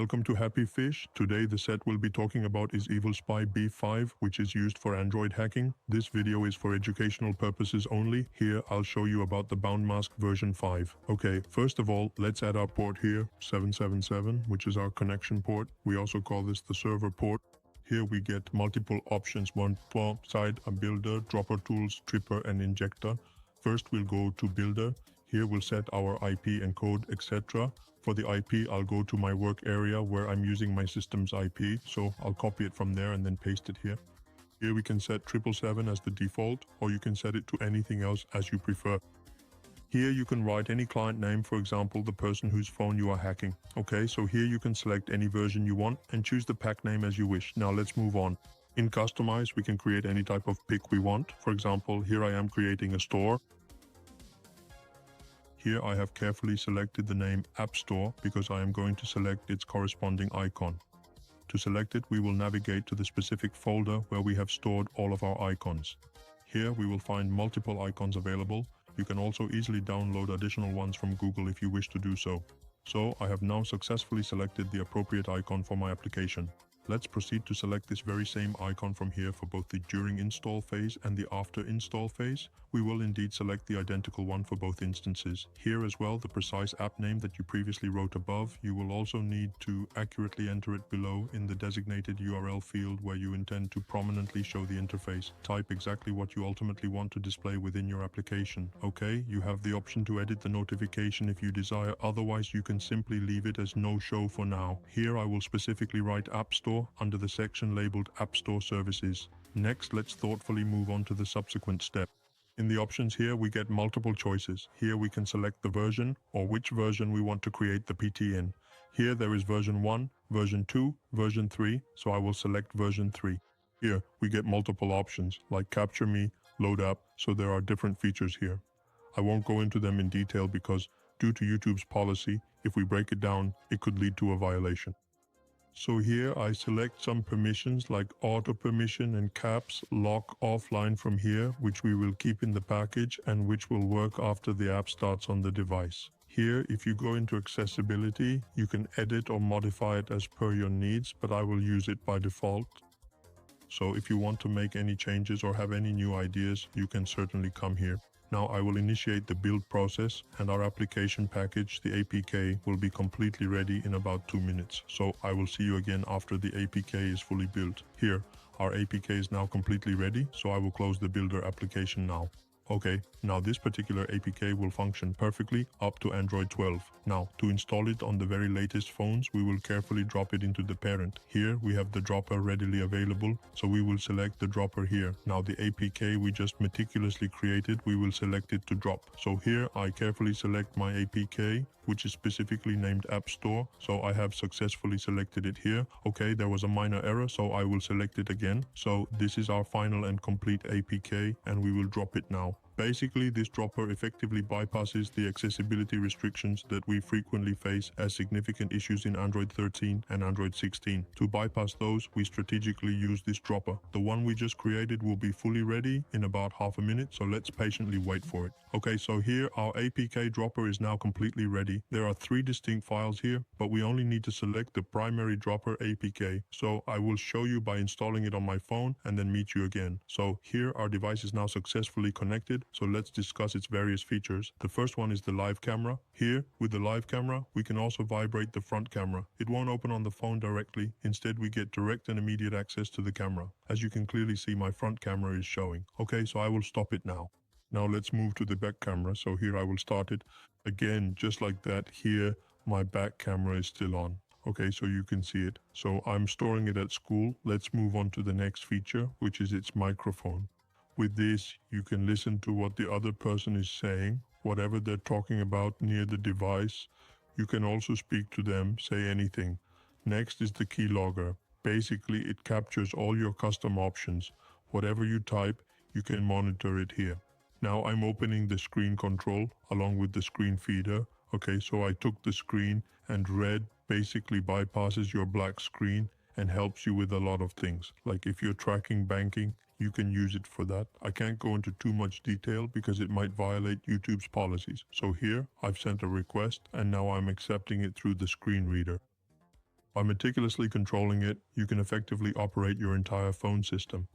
welcome to Happy Fish. Today the set we'll be talking about is Eaglespy B5, which is used for Android hacking. This video is for educational purposes only. Here I'll show you about the bound mask version 5. Okay, first of all, let's add our port here, 777, which is our connection port. We also call this the server port. Here we get multiple options, one for side, a builder, dropper tools, tripper and injector. First we'll go to builder. Here we'll set our IP and code, etc. For the IP, I'll go to my work area where I'm using my system's IP, so I'll copy it from there and then paste it here. Here we can set 777 as the default, or you can set it to anything else as you prefer. Here you can write any client name, for example, the person whose phone you are hacking. Okay, so here you can select any version you want and choose the pack name as you wish. Now let's move on. In Customize, we can create any type of pick we want. For example, here I am creating a store. Here I have carefully selected the name App Store because I am going to select its corresponding icon. To select it, we will navigate to the specific folder where we have stored all of our icons. Here we will find multiple icons available. You can also easily download additional ones from Google if you wish to do so. So I have now successfully selected the appropriate icon for my application. Let's proceed to select this very same icon from here for both the during install phase and the after install phase. We will indeed select the identical one for both instances. Here as well, the precise app name that you previously wrote above, you will also need to accurately enter it below in the designated URL field where you intend to prominently show the interface. Type exactly what you ultimately want to display within your application. Okay, you have the option to edit the notification if you desire, otherwise you can simply leave it as no show for now. Here I will specifically write App Store under the section labeled App Store Services. Next, let's thoughtfully move on to the subsequent step. In the options here, we get multiple choices. Here we can select the version or which version we want to create the PT in. Here there is version 1, version 2, version 3, so I will select version 3. Here we get multiple options like Capture Me, Load App, so there are different features here. I won't go into them in detail because due to YouTube's policy, if we break it down, it could lead to a violation. So here I select some permissions like auto permission and caps lock offline from here, which we will keep in the package and which will work after the app starts on the device. Here, if you go into accessibility, you can edit or modify it as per your needs, but I will use it by default. So if you want to make any changes or have any new ideas, you can certainly come here. Now I will initiate the build process and our application package, the APK, will be completely ready in about 2 minutes. So I will see you again after the APK is fully built. Here, our APK is now completely ready, so I will close the builder application now. Okay, now this particular APK will function perfectly up to Android 12. Now, to install it on the very latest phones, we will carefully drop it into the parent. Here, we have the dropper readily available, so we will select the dropper here. Now, the APK we just meticulously created, we will select it to drop. So here, I carefully select my APK, which is specifically named App Store, so I have successfully selected it here. Okay, there was a minor error, so I will select it again. So this is our final and complete APK, and we will drop it now. Basically, this dropper effectively bypasses the accessibility restrictions that we frequently face as significant issues in Android 13 and Android 16. To bypass those, we strategically use this dropper. The one we just created will be fully ready in about half a minute, so let's patiently wait for it. Okay, so here our APK dropper is now completely ready. There are 3 distinct files here, but we only need to select the primary dropper APK. So I will show you by installing it on my phone and then meet you again. So here our device is now successfully connected. So let's discuss its various features. The first one is the live camera. Here, with the live camera, we can also vibrate the front camera. It won't open on the phone directly. Instead, we get direct and immediate access to the camera. As you can clearly see, my front camera is showing. Okay, so I will stop it now. Now let's move to the back camera. So here I will start it. Again, just like that, here my back camera is still on. Okay, so you can see it. So I'm storing it at school. Let's move on to the next feature, which is its microphone. With this, you can listen to what the other person is saying, whatever they're talking about near the device. You can also speak to them, say anything. Next is the keylogger. Basically, it captures all your custom options. Whatever you type, you can monitor it here. Now I'm opening the screen control along with the screen feeder. Okay, so I took the screen and red basically bypasses your black screen and helps you with a lot of things. Like if you're tracking banking, you can use it for that. I can't go into too much detail because it might violate YouTube's policies. So here I've sent a request and now I'm accepting it through the screen reader. By meticulously controlling it, you can effectively operate your entire phone system.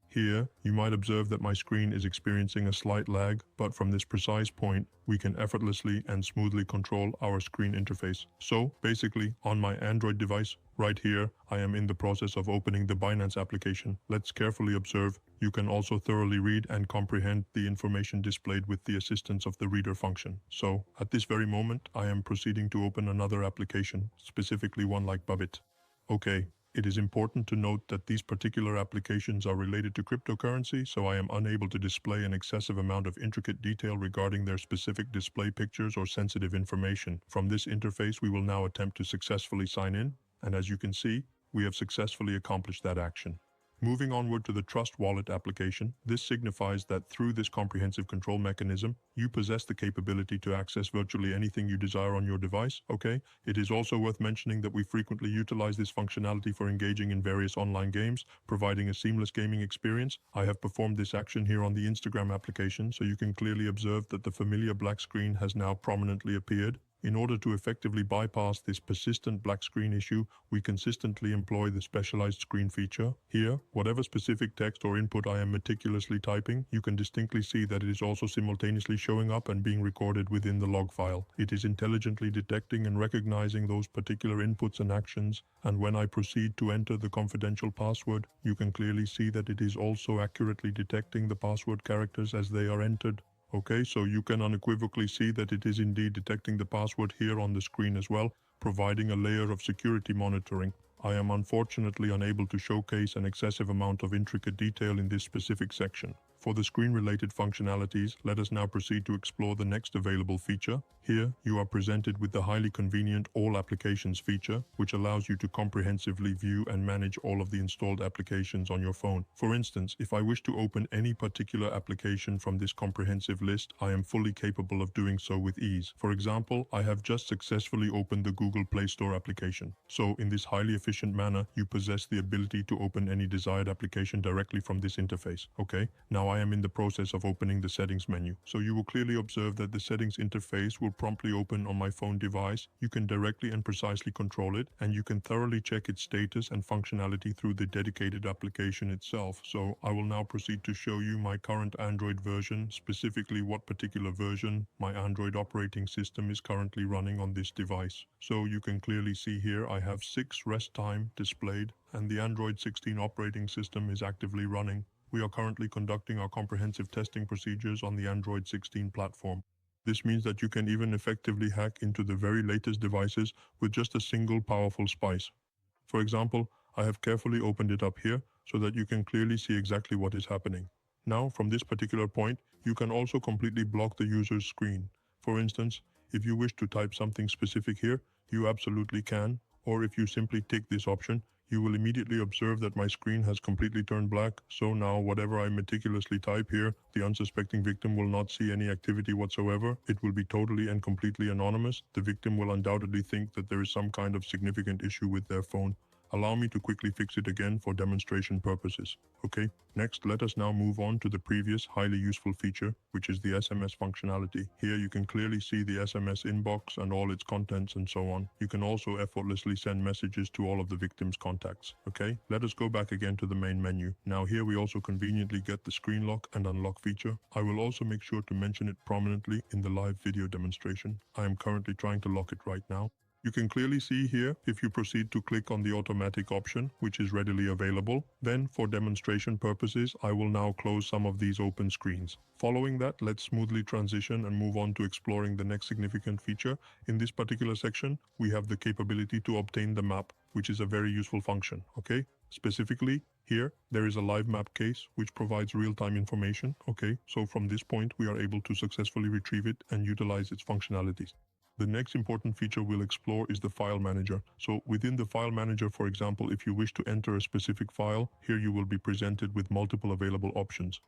Here, you might observe that my screen is experiencing a slight lag, but from this precise point, we can effortlessly and smoothly control our screen interface. So, basically, on my Android device, right here, I am in the process of opening the Binance application. Let's carefully observe. You can also thoroughly read and comprehend the information displayed with the assistance of the reader function. So, at this very moment, I am proceeding to open another application, specifically one like Babit. Okay. It is important to note that these particular applications are related to cryptocurrency, so I am unable to display an excessive amount of intricate detail regarding their specific display pictures or sensitive information. From this interface, we will now attempt to successfully sign in, and as you can see, we have successfully accomplished that action. Moving onward to the Trust Wallet application, this signifies that through this comprehensive control mechanism, you possess the capability to access virtually anything you desire on your device, okay? It is also worth mentioning that we frequently utilize this functionality for engaging in various online games, providing a seamless gaming experience. I have performed this action here on the Instagram application, so you can clearly observe that the familiar black screen has now prominently appeared. In order to effectively bypass this persistent black screen issue, we consistently employ the specialized screen feature. Here, whatever specific text or input I am meticulously typing, you can distinctly see that it is also simultaneously showing up and being recorded within the log file. It is intelligently detecting and recognizing those particular inputs and actions, and when I proceed to enter the confidential password, you can clearly see that it is also accurately detecting the password characters as they are entered. Okay, so you can unequivocally see that it is indeed detecting the password here on the screen as well, providing a layer of security monitoring. I am unfortunately unable to showcase an excessive amount of intricate detail in this specific section. For the screen-related functionalities, let us now proceed to explore the next available feature. Here, you are presented with the highly convenient All Applications feature, which allows you to comprehensively view and manage all of the installed applications on your phone. For instance, if I wish to open any particular application from this comprehensive list, I am fully capable of doing so with ease. For example, I have just successfully opened the Google Play Store application. So, in this highly efficient manner, you possess the ability to open any desired application directly from this interface. Okay, now I am in the process of opening the settings menu. So you will clearly observe that the settings interface will promptly open on my phone device. You can directly and precisely control it, and you can thoroughly check its status and functionality through the dedicated application itself. So I will now proceed to show you my current Android version, specifically what particular version my Android operating system is currently running on this device. So you can clearly see here I have 6 rest time displayed, and the Android 16 operating system is actively running. We are currently conducting our comprehensive testing procedures on the Android 16 platform. This means that you can even effectively hack into the very latest devices with just a single powerful spice. For example, I have carefully opened it up here so that you can clearly see exactly what is happening. Now, from this particular point, you can also completely block the user's screen. For instance, if you wish to type something specific here, you absolutely can, or if you simply tick this option, you will immediately observe that my screen has completely turned black, so now whatever I meticulously type here, the unsuspecting victim will not see any activity whatsoever. It will be totally and completely anonymous. The victim will undoubtedly think that there is some kind of significant issue with their phone. Allow me to quickly fix it again for demonstration purposes. Okay, next let us now move on to the previous highly useful feature, which is the SMS functionality. Here you can clearly see the SMS inbox and all its contents and so on. You can also effortlessly send messages to all of the victim's contacts. Okay, let us go back again to the main menu. Now here we also conveniently get the screen lock and unlock feature. I will also make sure to mention it prominently in the live video demonstration. I am currently trying to lock it right now. You can clearly see here if you proceed to click on the automatic option, which is readily available. Then, for demonstration purposes, I will now close some of these open screens. Following that, let's smoothly transition and move on to exploring the next significant feature. In this particular section, we have the capability to obtain the map, which is a very useful function, okay? Specifically, here, there is a live map case, which provides real-time information, okay? So from this point, we are able to successfully retrieve it and utilize its functionalities. The next important feature we'll explore is the file manager. So within the file manager, for example, if you wish to enter a specific file, here you will be presented with multiple available options.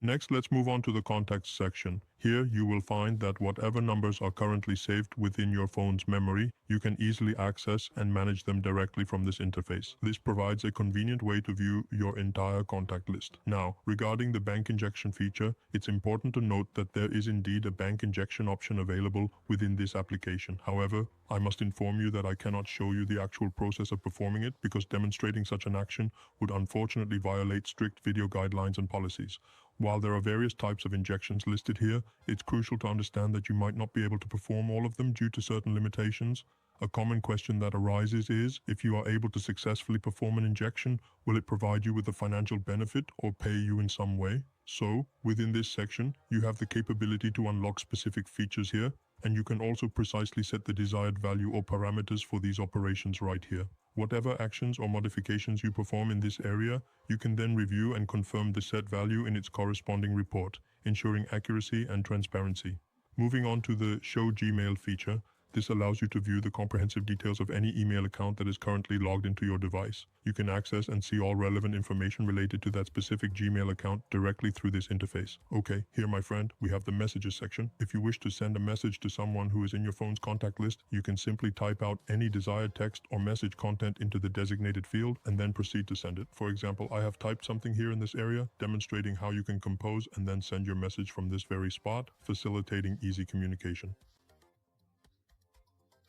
Next, let's move on to the contacts section. Here, you will find that whatever numbers are currently saved within your phone's memory, you can easily access and manage them directly from this interface. This provides a convenient way to view your entire contact list. Now, regarding the bank injection feature, it's important to note that there is indeed a bank injection option available within this application. However, I must inform you that I cannot show you the actual process of performing it because demonstrating such an action would unfortunately violate strict video guidelines and policies. While there are various types of injections listed here, it's crucial to understand that you might not be able to perform all of them due to certain limitations. A common question that arises is, if you are able to successfully perform an injection, will it provide you with a financial benefit or pay you in some way? So, within this section, you have the capability to unlock specific features here, and you can also precisely set the desired value or parameters for these operations right here. Whatever actions or modifications you perform in this area, you can then review and confirm the set value in its corresponding report, ensuring accuracy and transparency. Moving on to the Show Gmail feature, this allows you to view the comprehensive details of any email account that is currently logged into your device. You can access and see all relevant information related to that specific Gmail account directly through this interface. Okay, here my friend, we have the messages section. If you wish to send a message to someone who is in your phone's contact list, you can simply type out any desired text or message content into the designated field and then proceed to send it. For example, I have typed something here in this area, demonstrating how you can compose and then send your message from this very spot, facilitating easy communication.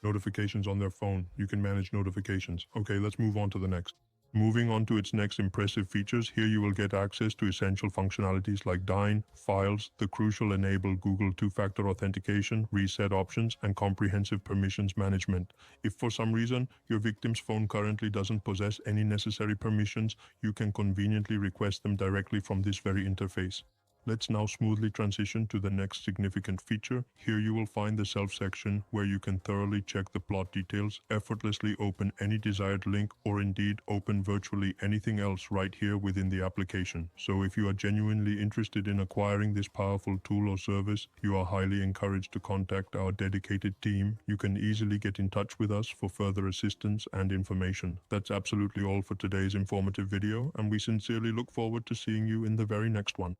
Notifications on their phone. You can manage notifications. Okay, let's move on to the next. Moving on to its next impressive features, here you will get access to essential functionalities like Dyn, Files, the crucial Enable Google two-factor authentication, reset options, and comprehensive permissions management. If for some reason your victim's phone currently doesn't possess any necessary permissions, you can conveniently request them directly from this very interface. Let's now smoothly transition to the next significant feature. Here you will find the Self section where you can thoroughly check the plot details, effortlessly open any desired link, or indeed open virtually anything else right here within the application. So if you are genuinely interested in acquiring this powerful tool or service, you are highly encouraged to contact our dedicated team. You can easily get in touch with us for further assistance and information. That's absolutely all for today's informative video, and we sincerely look forward to seeing you in the very next one.